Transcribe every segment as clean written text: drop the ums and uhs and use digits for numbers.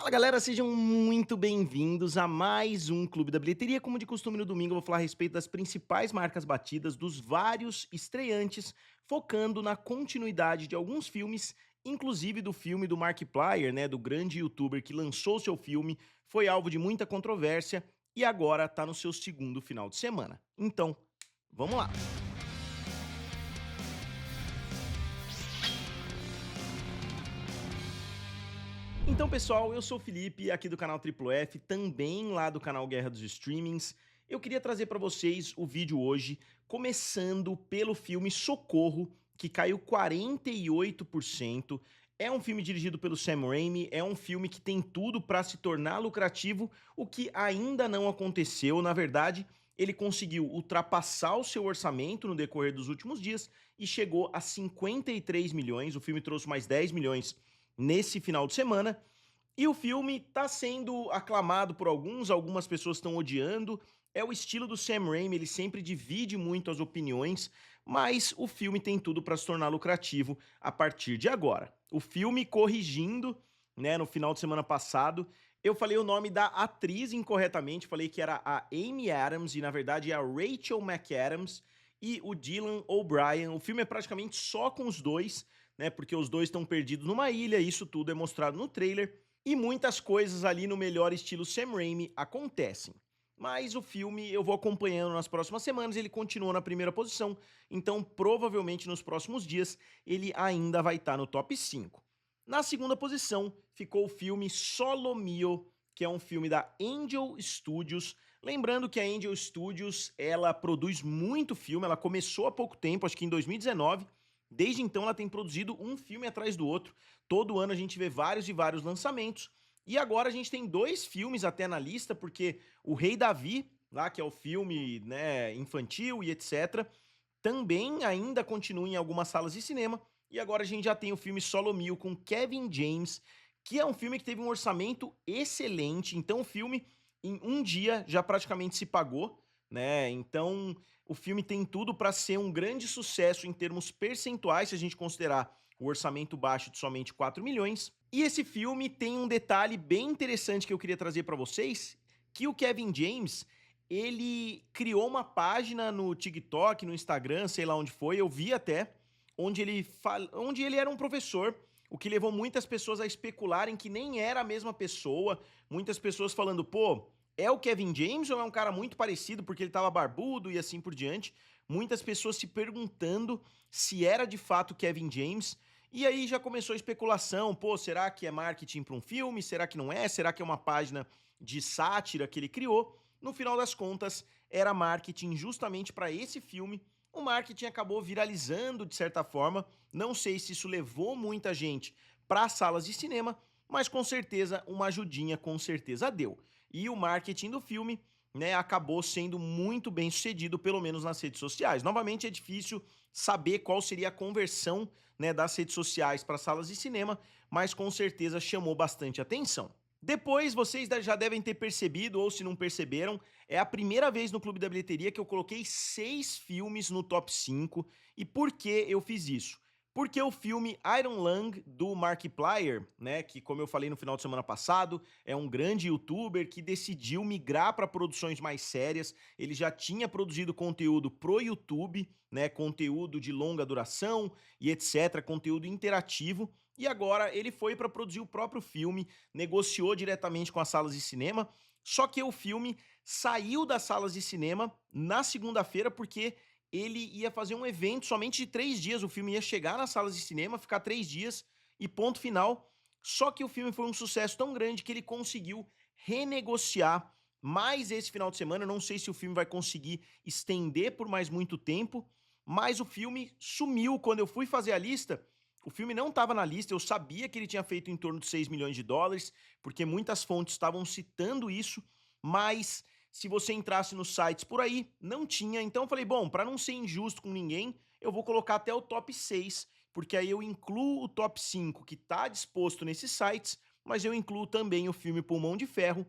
Fala galera, sejam muito bem-vindos a mais um Clube da Bilheteria. Como de costume no domingo, eu vou falar a respeito das principais marcas batidas dos vários estreantes, focando na continuidade de alguns filmes, inclusive do filme do Markiplier, né, do grande youtuber que lançou seu filme, foi alvo de muita controvérsia e agora tá no seu segundo final de semana. Então, vamos lá! Então, pessoal, eu sou o Felipe, aqui do canal Triplo F, também lá do canal Guerra dos Streamings. Eu queria trazer para vocês o vídeo hoje, começando pelo filme Socorro, que caiu 48%. É um filme dirigido pelo Sam Raimi, é um filme que tem tudo para se tornar lucrativo, o que ainda não aconteceu. Na verdade, ele conseguiu ultrapassar o seu orçamento no decorrer dos últimos dias e chegou a 53 milhões. O filme trouxe mais 10 milhões nesse final de semana. E o filme tá sendo aclamado por algumas pessoas estão odiando. É o estilo do Sam Raimi, ele sempre divide muito as opiniões, mas o filme tem tudo para se tornar lucrativo a partir de agora. O filme, corrigindo, né, no final de semana passado, eu falei o nome da atriz incorretamente, falei que era a Amy Adams e na verdade é a Rachel McAdams e o Dylan O'Brien. O filme é praticamente só com os dois, né, porque os dois estão perdidos numa ilha, isso tudo é mostrado no trailer, e muitas coisas ali no melhor estilo Sam Raimi acontecem. Mas o filme eu vou acompanhando nas próximas semanas, ele continua na primeira posição, então provavelmente nos próximos dias ele ainda vai estar no top 5. Na segunda posição ficou o filme Solo Mio, que é um filme da Angel Studios. Lembrando que a Angel Studios, ela produz muito filme, ela começou há pouco tempo, acho que em 2019, desde então ela tem produzido um filme atrás do outro. Todo ano a gente vê vários e vários lançamentos. E agora a gente tem dois filmes até na lista, porque o Rei Davi, lá que é o filme, né, infantil e etc., também ainda continua em algumas salas de cinema. E agora a gente já tem o filme Solo Mio com Kevin James, que é um filme que teve um orçamento excelente. Então o filme, em um dia, já praticamente se pagou, né? Então o filme tem tudo para ser um grande sucesso em termos percentuais, se a gente considerar o orçamento baixo de somente 4 milhões. E esse filme tem um detalhe bem interessante que eu queria trazer para vocês, que o Kevin James, ele criou uma página no TikTok, no Instagram, sei lá onde foi, eu vi até, onde ele era um professor, o que levou muitas pessoas a especularem que nem era a mesma pessoa, muitas pessoas falando, pô, é o Kevin James ou é um cara muito parecido porque ele tava barbudo e assim por diante? Muitas pessoas se perguntando se era de fato Kevin James. E aí já começou a especulação, pô, será que é marketing para um filme? Será que não é? Será que é uma página de sátira que ele criou? No final das contas, era marketing justamente para esse filme. O marketing acabou viralizando de certa forma. Não sei se isso levou muita gente para as salas de cinema, mas com certeza uma ajudinha com certeza deu. E o marketing do filme, né, acabou sendo muito bem sucedido, pelo menos nas redes sociais. Novamente é difícil saber qual seria a conversão, né, das redes sociais para salas de cinema, mas com certeza chamou bastante atenção. Depois, vocês já devem ter percebido, ou se não perceberam, é a primeira vez no Clube da Bilheteria que eu coloquei 6 filmes no top 5. E por que eu fiz isso? Porque o filme Iron Lung, do Markiplier, né, que como eu falei no final de semana passado, é um grande youtuber que decidiu migrar para produções mais sérias. Ele já tinha produzido conteúdo pro YouTube, né, conteúdo de longa duração e etc, conteúdo interativo, e agora ele foi para produzir o próprio filme, negociou diretamente com as salas de cinema, só que o filme saiu das salas de cinema na segunda-feira porque ele ia fazer um evento somente de 3 dias, o filme ia chegar nas salas de cinema, ficar 3 dias e ponto final. Só que o filme foi um sucesso tão grande que ele conseguiu renegociar mais esse final de semana. Eu não sei se o filme vai conseguir estender por mais muito tempo, mas o filme sumiu. Quando eu fui fazer a lista, o filme não estava na lista, eu sabia que ele tinha feito em torno de 6 milhões de dólares, porque muitas fontes estavam citando isso, mas se você entrasse nos sites por aí, não tinha. Então eu falei, bom, para não ser injusto com ninguém, eu vou colocar até o top 6, porque aí eu incluo o top 5 que está disposto nesses sites, mas eu incluo também o filme Pulmão de Ferro,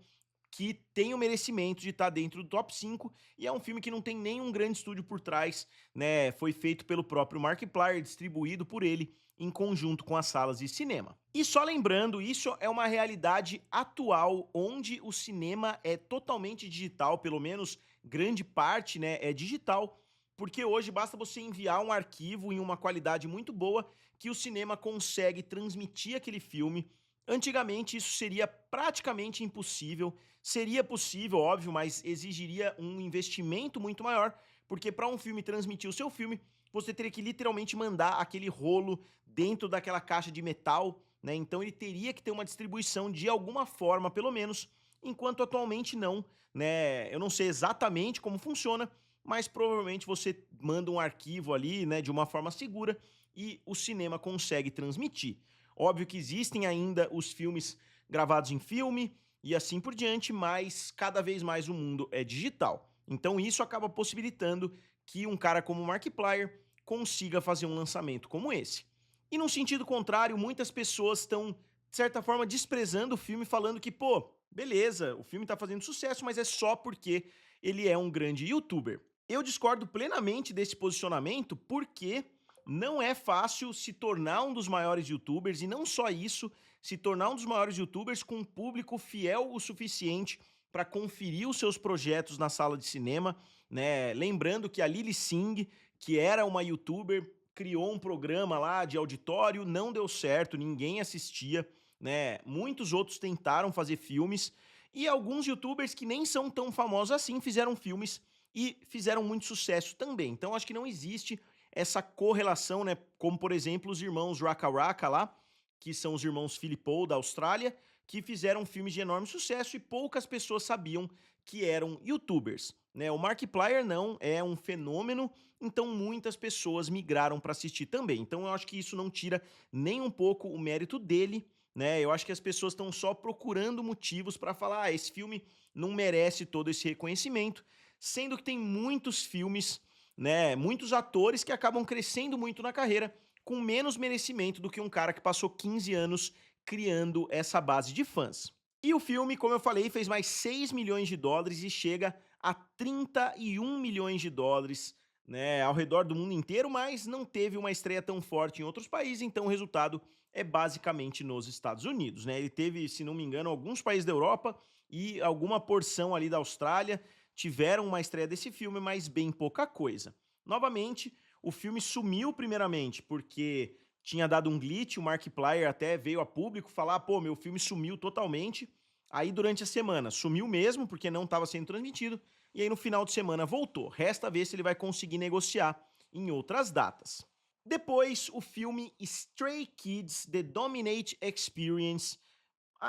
que tem o merecimento de estar dentro do top 5, e é um filme que não tem nenhum grande estúdio por trás, né? Foi feito pelo próprio Markiplier, distribuído por ele em conjunto com as salas de cinema. E só lembrando, isso é uma realidade atual onde o cinema é totalmente digital, pelo menos grande parte, né, é digital, porque hoje basta você enviar um arquivo em uma qualidade muito boa que o cinema consegue transmitir aquele filme. Antigamente isso seria praticamente impossível, seria possível, óbvio, mas exigiria um investimento muito maior, porque para um filme transmitir o seu filme, você teria que literalmente mandar aquele rolo dentro daquela caixa de metal, né? Então ele teria que ter uma distribuição de alguma forma, pelo menos, enquanto atualmente não, né? Eu não sei exatamente como funciona, mas provavelmente você manda um arquivo ali, né, de uma forma segura e o cinema consegue transmitir. Óbvio que existem ainda os filmes gravados em filme e assim por diante, mas cada vez mais o mundo é digital. Então isso acaba possibilitando que um cara como o Markiplier consiga fazer um lançamento como esse. E no sentido contrário, muitas pessoas estão, de certa forma, desprezando o filme, falando que, pô, beleza, o filme tá fazendo sucesso, mas é só porque ele é um grande youtuber. Eu discordo plenamente desse posicionamento, porque não é fácil se tornar um dos maiores youtubers, e não só isso, se tornar um dos maiores youtubers com um público fiel o suficiente para conferir os seus projetos na sala de cinema, né? Lembrando que a Lily Singh, que era uma youtuber, criou um programa lá de auditório, não deu certo, ninguém assistia, né? Muitos outros tentaram fazer filmes, e alguns youtubers que nem são tão famosos assim fizeram filmes e fizeram muito sucesso também. Então acho que não existe essa correlação, né? Como, por exemplo, os irmãos Raka Raka lá, que são os irmãos Philippou da Austrália, que fizeram filmes de enorme sucesso e poucas pessoas sabiam que eram youtubers, né? O Markiplier não, é um fenômeno, então muitas pessoas migraram para assistir também. Então eu acho que isso não tira nem um pouco o mérito dele, né? Eu acho que as pessoas estão só procurando motivos para falar, ah, esse filme não merece todo esse reconhecimento, sendo que tem muitos filmes, né, muitos atores que acabam crescendo muito na carreira com menos merecimento do que um cara que passou 15 anos criando essa base de fãs. E o filme, como eu falei, fez mais 6 milhões de dólares e chega a 31 milhões de dólares, né, ao redor do mundo inteiro, mas não teve uma estreia tão forte em outros países, então o resultado é basicamente nos Estados Unidos, né? Ele teve, se não me engano, alguns países da Europa e alguma porção ali da Austrália tiveram uma estreia desse filme, mas bem pouca coisa. Novamente, o filme sumiu primeiramente porque tinha dado um glitch, o Markiplier até veio a público falar, pô, meu filme sumiu totalmente. Aí durante a semana sumiu mesmo, porque não estava sendo transmitido, e aí no final de semana voltou. Resta ver se ele vai conseguir negociar em outras datas. Depois, o filme Stray Kids: The Dominate Experience.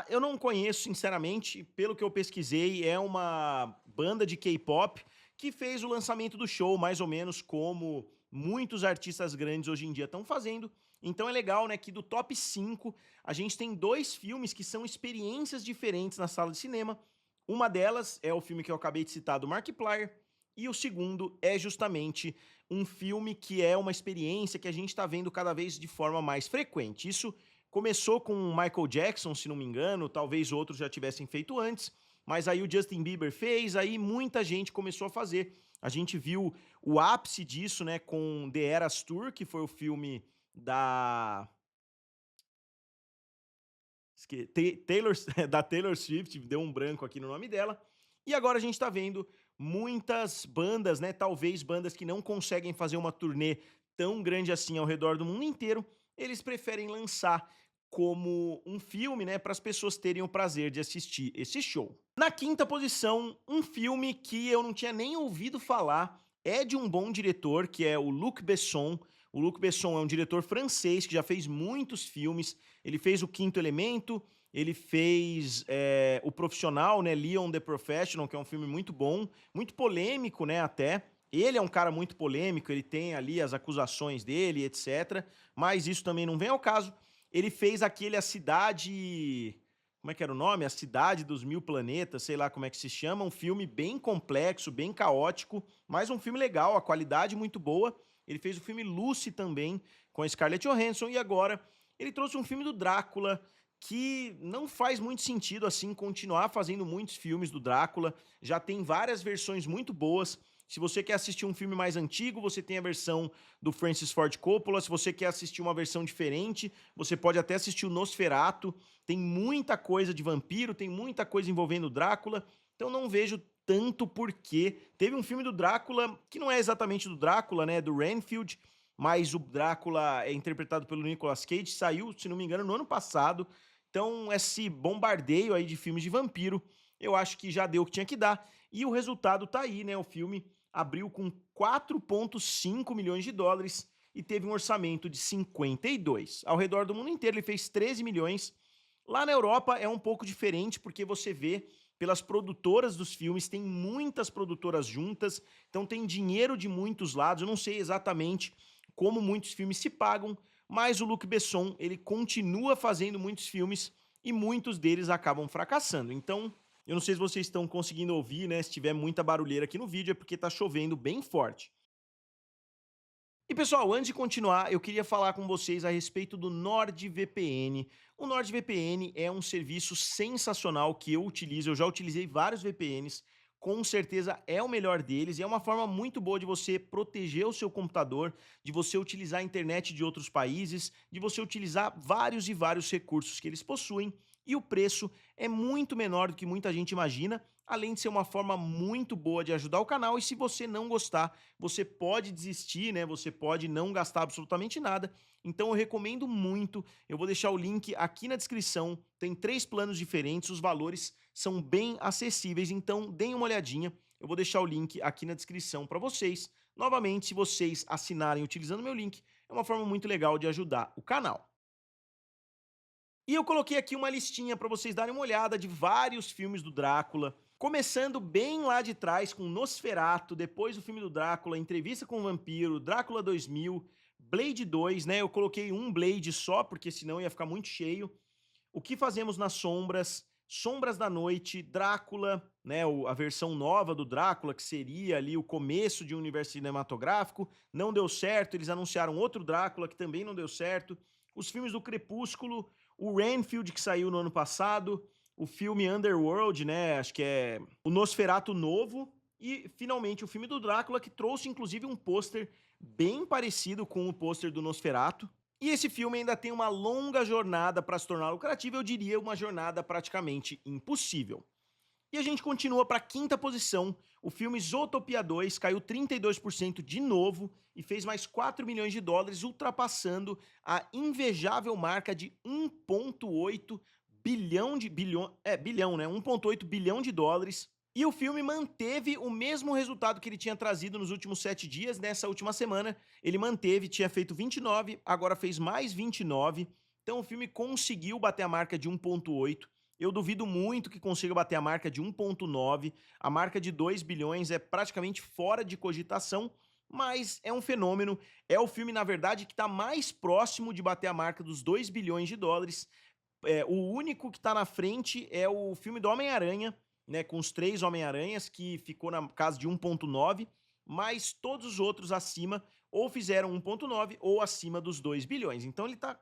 Eu não conheço, sinceramente, pelo que eu pesquisei, é uma banda de K-pop que fez o lançamento do show, mais ou menos como muitos artistas grandes hoje em dia estão fazendo. Então é legal, né, que do top 5 a gente tem 2 filmes que são experiências diferentes na sala de cinema. Uma delas é o filme que eu acabei de citar do Markiplier, e o segundo é justamente um filme que é uma experiência que a gente está vendo cada vez de forma mais frequente. Isso começou com o Michael Jackson, se não me engano, talvez outros já tivessem feito antes, mas aí o Justin Bieber fez, aí muita gente começou a fazer. A gente viu o ápice disso, né, com The Eras Tour, que foi o filme da Taylor, da Taylor Swift, deu um branco aqui no nome dela. E agora a gente tá vendo muitas bandas, né, talvez bandas que não conseguem fazer uma turnê tão grande assim ao redor do mundo inteiro, eles preferem lançar como um filme, né, para as pessoas terem o prazer de assistir esse show. Na quinta posição, um filme que eu não tinha nem ouvido falar, é de um bom diretor, que é o Luc Besson. O Luc Besson é um diretor francês que já fez muitos filmes. Ele fez O Quinto Elemento, ele fez O Profissional, né, Leon the Professional, que é um filme muito bom, muito polêmico, né, até. Ele é um cara muito polêmico, ele tem ali as acusações dele, etc. Mas isso também não vem ao caso. Ele fez aquele A Cidade... Como é que era o nome? A Cidade dos Mil Planetas, sei lá como é que se chama. Um filme bem complexo, bem caótico, mas um filme legal, a qualidade muito boa. Ele fez o filme Lucy também, com a Scarlett Johansson, e agora ele trouxe um filme do Drácula, que não faz muito sentido, assim, continuar fazendo muitos filmes do Drácula. Já tem várias versões muito boas. Se você quer assistir um filme mais antigo, você tem a versão do Francis Ford Coppola. Se você quer assistir uma versão diferente, você pode até assistir o Nosferatu. Tem muita coisa de vampiro, tem muita coisa envolvendo o Drácula. Então não vejo tanto porquê. Teve um filme do Drácula, que não é exatamente do Drácula, né? Do Renfield, mas o Drácula é interpretado pelo Nicolas Cage. Saiu, se não me engano, no ano passado. Então, esse bombardeio aí de filmes de vampiro, eu acho que já deu o que tinha que dar. E o resultado tá aí, né? O filme abriu com 4,5 milhões de dólares e teve um orçamento de 52. Ao redor do mundo inteiro ele fez 13 milhões. Lá na Europa é um pouco diferente, porque você vê pelas produtoras dos filmes, tem muitas produtoras juntas, então tem dinheiro de muitos lados. Eu não sei exatamente como muitos filmes se pagam, mas o Luc Besson, ele continua fazendo muitos filmes e muitos deles acabam fracassando. Então, eu não sei se vocês estão conseguindo ouvir, né? Se tiver muita barulheira aqui no vídeo é porque tá chovendo bem forte. E pessoal, antes de continuar, eu queria falar com vocês a respeito do NordVPN. O NordVPN é um serviço sensacional que eu utilizo, eu já utilizei vários VPNs, com certeza é o melhor deles e é uma forma muito boa de você proteger o seu computador, de você utilizar a internet de outros países, de você utilizar vários e vários recursos que eles possuem, e o preço é muito menor do que muita gente imagina, além de ser uma forma muito boa de ajudar o canal. E se você não gostar, você pode desistir, né? Você pode não gastar absolutamente nada. Então eu recomendo muito. Eu vou deixar o link aqui na descrição. Tem 3 planos diferentes, os valores são bem acessíveis, então deem uma olhadinha. Eu vou deixar o link aqui na descrição para vocês. Novamente, se vocês assinarem utilizando meu link, é uma forma muito legal de ajudar o canal. E eu coloquei aqui uma listinha para vocês darem uma olhada de vários filmes do Drácula, começando bem lá de trás com Nosferatu, depois o filme do Drácula, Entrevista com o Vampiro, Drácula 2000, Blade 2, né? Eu coloquei um Blade só, porque senão ia ficar muito cheio. O que Fazemos nas Sombras, Sombras da Noite, Drácula, né, a versão nova do Drácula, que seria ali o começo de um universo cinematográfico, não deu certo, eles anunciaram outro Drácula que também não deu certo. Os filmes do Crepúsculo, o Renfield, que saiu no ano passado, o filme Underworld, né, acho que é o Nosferatu novo, e finalmente o filme do Drácula, que trouxe inclusive um pôster bem parecido com o pôster do Nosferatu. E esse filme ainda tem uma longa jornada para se tornar lucrativo, eu diria uma jornada praticamente impossível. E a gente continua para a quinta posição. O filme Zootopia 2 caiu 32% de novo e fez mais 4 milhões de dólares, ultrapassando a invejável marca de 1,8 bilhão de... bilhão, né? 1,8 bilhão de dólares. E o filme manteve o mesmo resultado que ele tinha trazido nos últimos 7 dias. Nessa última semana, ele manteve, tinha feito 29, agora fez mais 29. Então o filme conseguiu bater a marca de 1,8. Eu duvido muito que consiga bater a marca de 1,9. A marca de 2 bilhões é praticamente fora de cogitação, mas é um fenômeno. É o filme, na verdade, que está mais próximo de bater a marca dos 2 bilhões de dólares. O único que está na frente é o filme do Homem-Aranha, né, com os 3 Homem-Aranhas, que ficou na casa de 1,9, mas todos os outros acima ou fizeram 1,9 ou acima dos 2 bilhões. Então ele está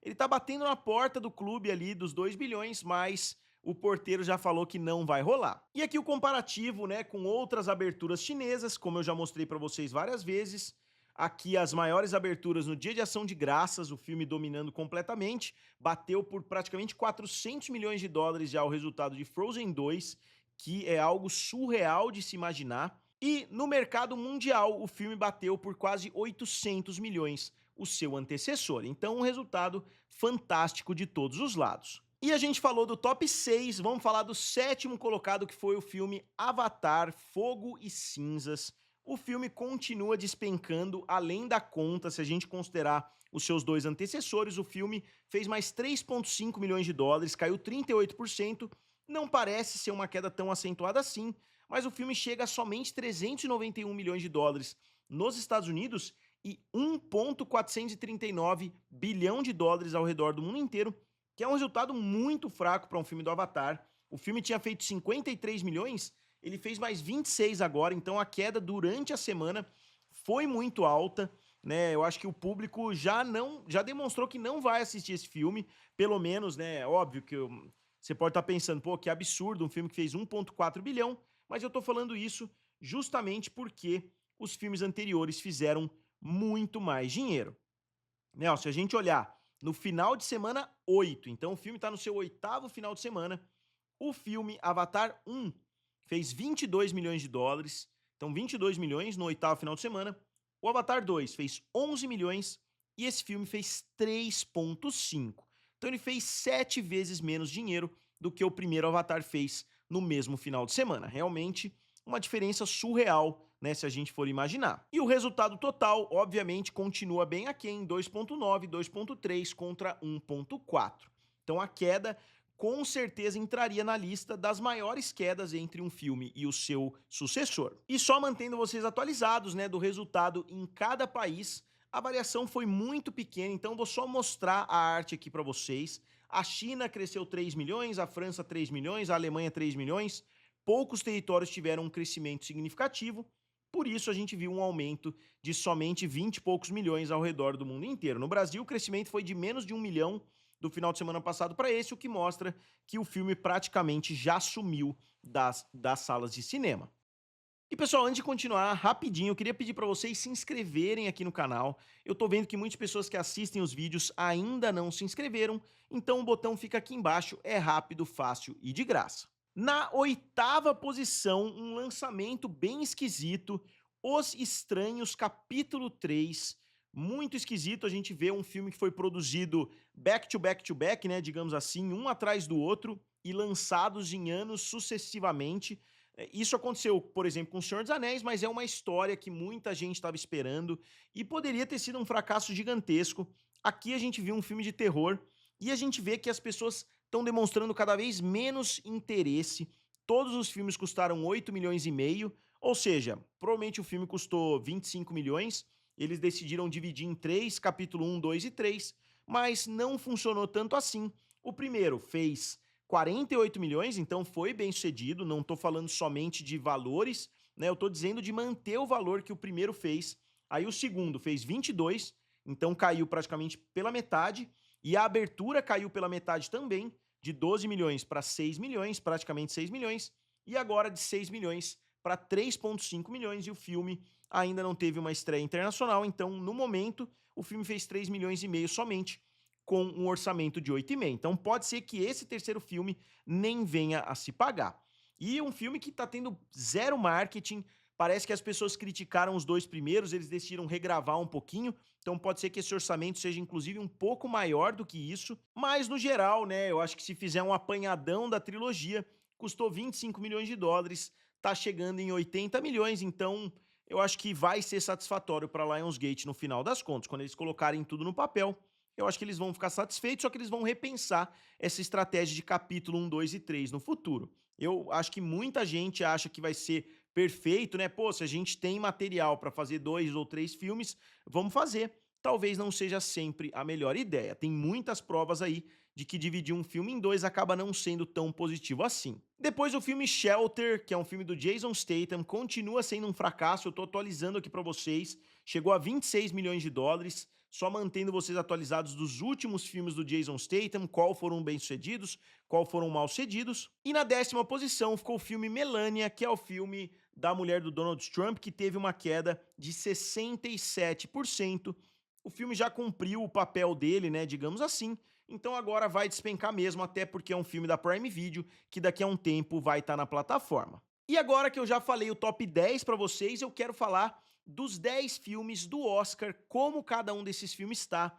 ele tá batendo na porta do clube ali dos 2 bilhões, mas o porteiro já falou que não vai rolar. E aqui o comparativo, né, com outras aberturas chinesas, como eu já mostrei para vocês várias vezes. Aqui as maiores aberturas no Dia de Ação de Graças, o filme dominando completamente, bateu por praticamente 400 milhões de dólares já o resultado de Frozen 2, que é algo surreal de se imaginar. E no mercado mundial, o filme bateu por quase 800 milhões, o seu antecessor. Então, um resultado fantástico de todos os lados. E a gente falou do top 6, vamos falar do 7º colocado, que foi o filme Avatar, Fogo e Cinzas. O filme continua despencando além da conta, se a gente considerar os seus 2 antecessores. O filme fez mais 3,5 milhões de dólares, caiu 38%. Não parece ser uma queda tão acentuada assim, mas o filme chega a somente 391 milhões de dólares nos Estados Unidos e 1,439 bilhão de dólares ao redor do mundo inteiro, que é um resultado muito fraco para um filme do Avatar. O filme tinha feito 53 milhões, ele fez mais 26 agora, então a queda durante a semana foi muito alta. né? Eu acho que o público já demonstrou que não vai assistir esse filme, pelo menos, né? Óbvio que você pode estar pensando, pô, que absurdo, um filme que fez 1,4 bilhão, mas eu tô falando isso justamente porque os filmes anteriores fizeram muito mais dinheiro. Né, ó, se a gente olhar no final de semana 8, então o filme está no seu oitavo final de semana, o filme Avatar 1 fez 22 milhões de dólares, então 22 milhões no oitavo final de semana. O Avatar 2 fez 11 milhões e esse filme fez 3,5. Então ele fez 7 vezes menos dinheiro do que o primeiro Avatar fez no mesmo final de semana. Realmente uma diferença surreal, né, se a gente for imaginar. E o resultado total, obviamente, continua bem aquém, 2,9, 2,3 contra 1,4. Então a queda com certeza entraria na lista das maiores quedas entre um filme e o seu sucessor. E só mantendo vocês atualizados, né, do resultado em cada país, a variação foi muito pequena, então vou só mostrar a arte aqui para vocês. A China cresceu 3 milhões, a França 3 milhões, a Alemanha 3 milhões. Poucos territórios tiveram um crescimento significativo, por isso a gente viu um aumento de somente 20 e poucos milhões ao redor do mundo inteiro. No Brasil, o crescimento foi de menos de 1 milhão do final de semana passado para esse, o que mostra que o filme praticamente já sumiu das salas de cinema. E pessoal, antes de continuar, rapidinho, eu queria pedir para vocês se inscreverem aqui no canal. Eu tô vendo que muitas pessoas que assistem os vídeos ainda não se inscreveram, então o botão fica aqui embaixo, é rápido, fácil e de graça. Na oitava posição, um lançamento bem esquisito, Os Estranhos, capítulo 3. Muito esquisito, a gente vê um filme que foi produzido back to back to back, né, digamos assim, um atrás do outro e lançados em anos sucessivamente. Isso aconteceu, por exemplo, com O Senhor dos Anéis, mas é uma história que muita gente estava esperando e poderia ter sido um fracasso gigantesco. Aqui a gente viu um filme de terror e a gente vê que as pessoas estão demonstrando cada vez menos interesse. Todos os filmes custaram 8 milhões e meio, ou seja, provavelmente o filme custou 25 milhões, eles decidiram dividir em 3, capítulo 1, 2 e 3, mas não funcionou tanto assim. O primeiro fez 48 milhões, então foi bem sucedido, não estou falando somente de valores, né? Eu estou dizendo de manter o valor que o primeiro fez. Aí o segundo fez 22, então caiu praticamente pela metade, e a abertura caiu pela metade também, de 12 milhões para 6 milhões, praticamente 6 milhões, e agora de 6 milhões para 3,5 milhões, e o filme ainda não teve uma estreia internacional, então no momento o filme fez 3 milhões e meio somente, com um orçamento de 8,5. Então pode ser que esse terceiro filme nem venha a se pagar. E um filme que está tendo zero marketing, parece que as pessoas criticaram os dois primeiros, eles decidiram regravar um pouquinho, então pode ser que esse orçamento seja inclusive um pouco maior do que isso, mas no geral, né, eu acho que se fizer um apanhadão da trilogia, custou 25 milhões de dólares, tá chegando em 80 milhões, então eu acho que vai ser satisfatório para Lionsgate no final das contas, quando eles colocarem tudo no papel. Eu acho que eles vão ficar satisfeitos, só que eles vão repensar essa estratégia de capítulo 1, 2 e 3 no futuro. Eu acho que muita gente acha que vai ser perfeito, né? Pô, se a gente tem material para fazer 2 ou 3 filmes, vamos fazer. Talvez não seja sempre a melhor ideia. Tem muitas provas aí de que dividir um filme em dois acaba não sendo tão positivo assim. Depois o filme Shelter, que é um filme do Jason Statham, continua sendo um fracasso. Eu tô atualizando aqui para vocês. Chegou a 26 milhões de dólares, só mantendo vocês atualizados dos últimos filmes do Jason Statham, qual foram bem-sucedidos, qual foram mal-sucedidos. E na 10ª posição ficou o filme Melania, que é o filme da mulher do Donald Trump, que teve uma queda de 67%. O filme já cumpriu o papel dele, né, digamos assim, então agora vai despencar mesmo, até porque é um filme da Prime Video, que daqui a um tempo vai estar na plataforma. E agora que eu já falei o top 10 para vocês, eu quero falar dos 10 filmes do Oscar, como cada um desses filmes está.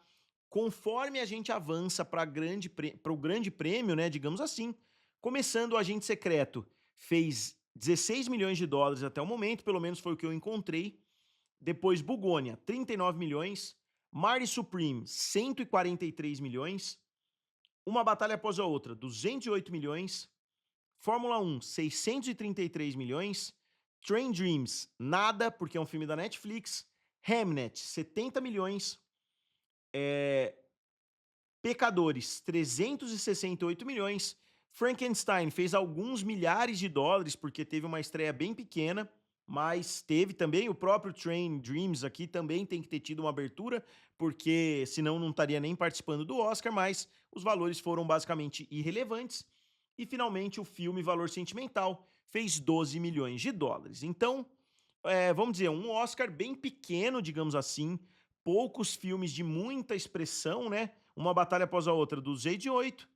Conforme a gente avança para o grande prêmio, né, digamos assim, começando o Agente Secreto, fez 16 milhões de dólares até o momento, pelo menos foi o que eu encontrei. Depois Bugônia, 39 milhões. Marty Supreme, 143 milhões. Uma Batalha Após a Outra, 208 milhões. Fórmula 1, 633 milhões. Train Dreams, nada, porque é um filme da Netflix. Hamnet, 70 milhões. Pecadores, 368 milhões. Frankenstein fez alguns milhares de dólares, porque teve uma estreia bem pequena. mas teve também o próprio Train Dreams aqui, também tem que ter tido uma abertura, porque senão não estaria nem participando do Oscar, mas os valores foram basicamente irrelevantes. E finalmente o filme Valor Sentimental fez 12 milhões de dólares. Então, vamos dizer, um Oscar bem pequeno, digamos assim, poucos filmes de muita expressão, né? Uma batalha após a outra do Z de 8,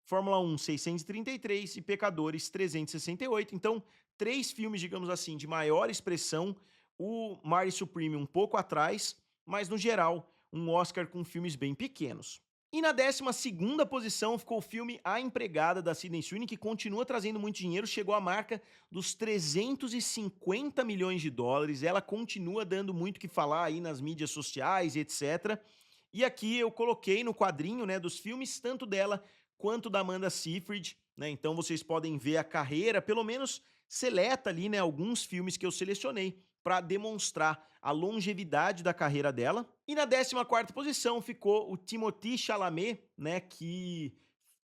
Fórmula 1 633 e Pecadores 368. Então, três filmes, digamos assim, de maior expressão, o Marty Supreme um pouco atrás, mas no geral, um Oscar com filmes bem pequenos. E na 12ª posição ficou o filme A Empregada, da Sydney Sweeney, que continua trazendo muito dinheiro, chegou à marca dos 350 milhões de dólares, ela continua dando muito o que falar aí nas mídias sociais, etc. E aqui eu coloquei no quadrinho, né, dos filmes, tanto dela quanto da Amanda Seyfried, né, então vocês podem ver a carreira, pelo menos seleta ali, né, alguns filmes que eu selecionei para demonstrar a longevidade da carreira dela. E na 14ª posição ficou o Timothée Chalamet, né, que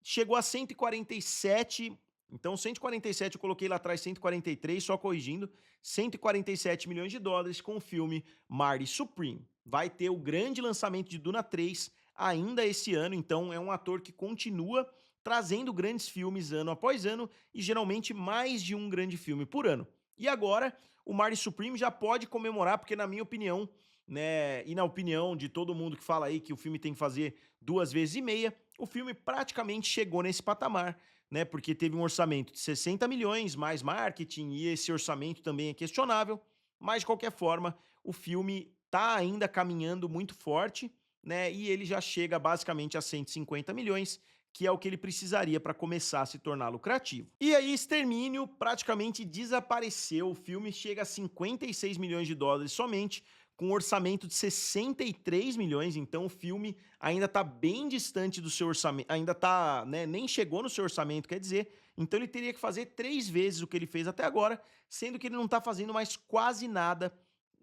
chegou a 147, então 147 eu coloquei lá atrás 143, só corrigindo, 147 milhões de dólares com o filme Marty Supreme. Vai ter o grande lançamento de Duna 3 ainda esse ano, então é um ator que continua trazendo grandes filmes ano após ano e geralmente mais de um grande filme por ano. E agora o Marty Supreme já pode comemorar, porque na minha opinião, né, e na opinião de todo mundo que fala aí que o filme tem que fazer 2,5 vezes, o filme praticamente chegou nesse patamar, né, porque teve um orçamento de 60 milhões, mais marketing, e esse orçamento também é questionável, mas de qualquer forma, o filme tá ainda caminhando muito forte, né, e ele já chega basicamente a 150 milhões, que é o que ele precisaria para começar a se tornar lucrativo. E aí, Extermínio praticamente desapareceu, o filme chega a 56 milhões de dólares somente, com um orçamento de 63 milhões, então o filme ainda está bem distante do seu orçamento, ainda está, né, nem chegou no seu orçamento, quer dizer, então ele teria que fazer 3 vezes o que ele fez até agora, sendo que ele não está fazendo mais quase nada,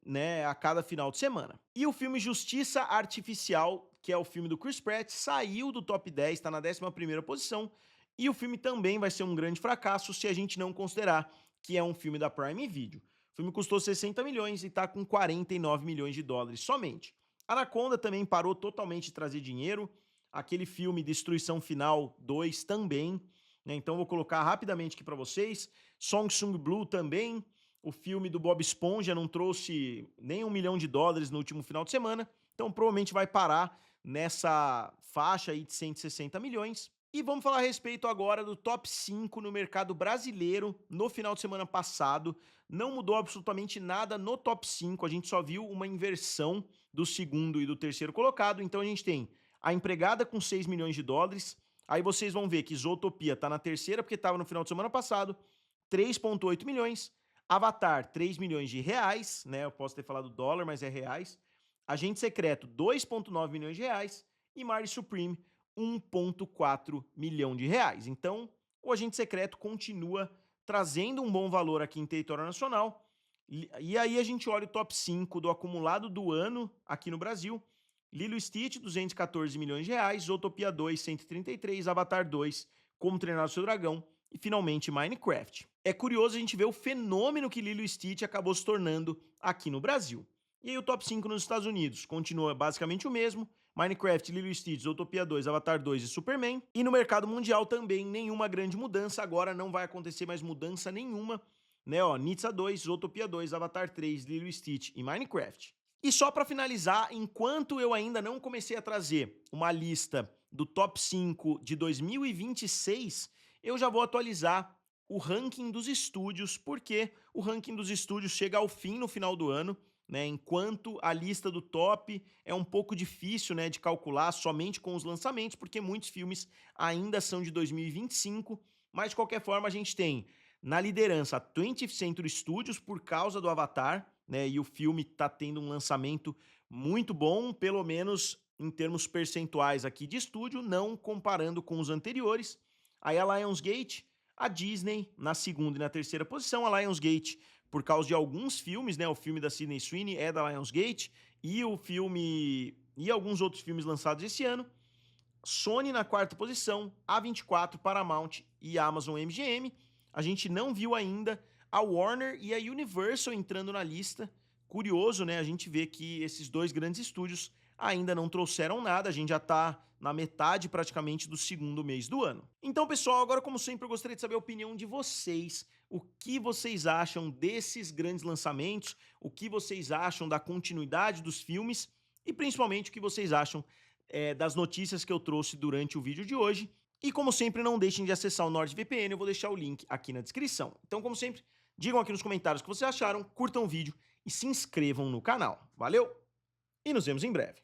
né, a cada final de semana. E o filme Justiça Artificial, que é o filme do Chris Pratt, saiu do top 10, está na 11ª posição, e o filme também vai ser um grande fracasso se a gente não considerar que é um filme da Prime Video. O filme custou 60 milhões e está com 49 milhões de dólares somente. Anaconda também parou totalmente de trazer dinheiro, aquele filme Destruição Final 2 também, né, então vou colocar rapidamente aqui para vocês, Song Sung Blue também, o filme do Bob Esponja não trouxe nem $1 milhão no último final de semana, então provavelmente vai parar nessa faixa aí de 160 milhões. E vamos falar a respeito agora do top 5 no mercado brasileiro no final de semana passado. Não mudou absolutamente nada no top 5, a gente só viu uma inversão do segundo e do terceiro colocado. Então a gente tem A Empregada com 6 milhões de dólares. Aí vocês vão ver que Zootopia tá na terceira porque estava no final de semana passado, 3,8 milhões. Avatar, 3 milhões de reais, né? Eu posso ter falado dólar, mas é reais. Agente Secreto, 2,9 milhões de reais. E Marty Supreme, 1,4 milhão de reais. Então, o Agente Secreto continua trazendo um bom valor aqui em território nacional. E aí a gente olha o top 5 do acumulado do ano aqui no Brasil. Lilo e Stitch, 214 milhões de reais. Zootopia 2, 133. Avatar 2, Como Treinar o Seu Dragão. E finalmente Minecraft. É curioso a gente ver o fenômeno que Lilo e Stitch acabou se tornando aqui no Brasil. E aí o top 5 nos Estados Unidos continua basicamente o mesmo. Minecraft, Lilo e Stitch, Zootopia 2, Avatar 2 e Superman. E no mercado mundial também nenhuma grande mudança. Agora não vai acontecer mais mudança nenhuma. Né, ó, Nitsa 2, Zootopia 2, Avatar 3, Lilo e Stitch e Minecraft. E só para finalizar, enquanto eu ainda não comecei a trazer uma lista do top 5 de 2026, eu já vou atualizar o ranking dos estúdios, porque o ranking dos estúdios chega ao fim no final do ano, né? Enquanto a lista do top é um pouco difícil, né, de calcular somente com os lançamentos, porque muitos filmes ainda são de 2025, mas de qualquer forma a gente tem na liderança a 20th Century Studios por causa do Avatar, né? E o filme está tendo um lançamento muito bom, pelo menos em termos percentuais aqui de estúdio, não comparando com os anteriores. Aí a Lionsgate, a Disney na segunda e na terceira posição, a Lionsgate por causa de alguns filmes, né? O filme da Sydney Sweeney é da Lionsgate e o filme e alguns outros filmes lançados esse ano. Sony na quarta posição, A24, Paramount e Amazon MGM. A gente não viu ainda a Warner e a Universal entrando na lista. Curioso, né? A gente vê que esses dois grandes estúdios ainda não trouxeram nada, a gente já tá na metade praticamente do segundo mês do ano. Então, pessoal, agora como sempre eu gostaria de saber a opinião de vocês. O que vocês acham desses grandes lançamentos? O que vocês acham da continuidade dos filmes? E principalmente o que vocês acham das notícias que eu trouxe durante o vídeo de hoje. E como sempre, não deixem de acessar o NordVPN, eu vou deixar o link aqui na descrição. Então, como sempre, digam aqui nos comentários o que vocês acharam, curtam o vídeo e se inscrevam no canal. Valeu e nos vemos em breve.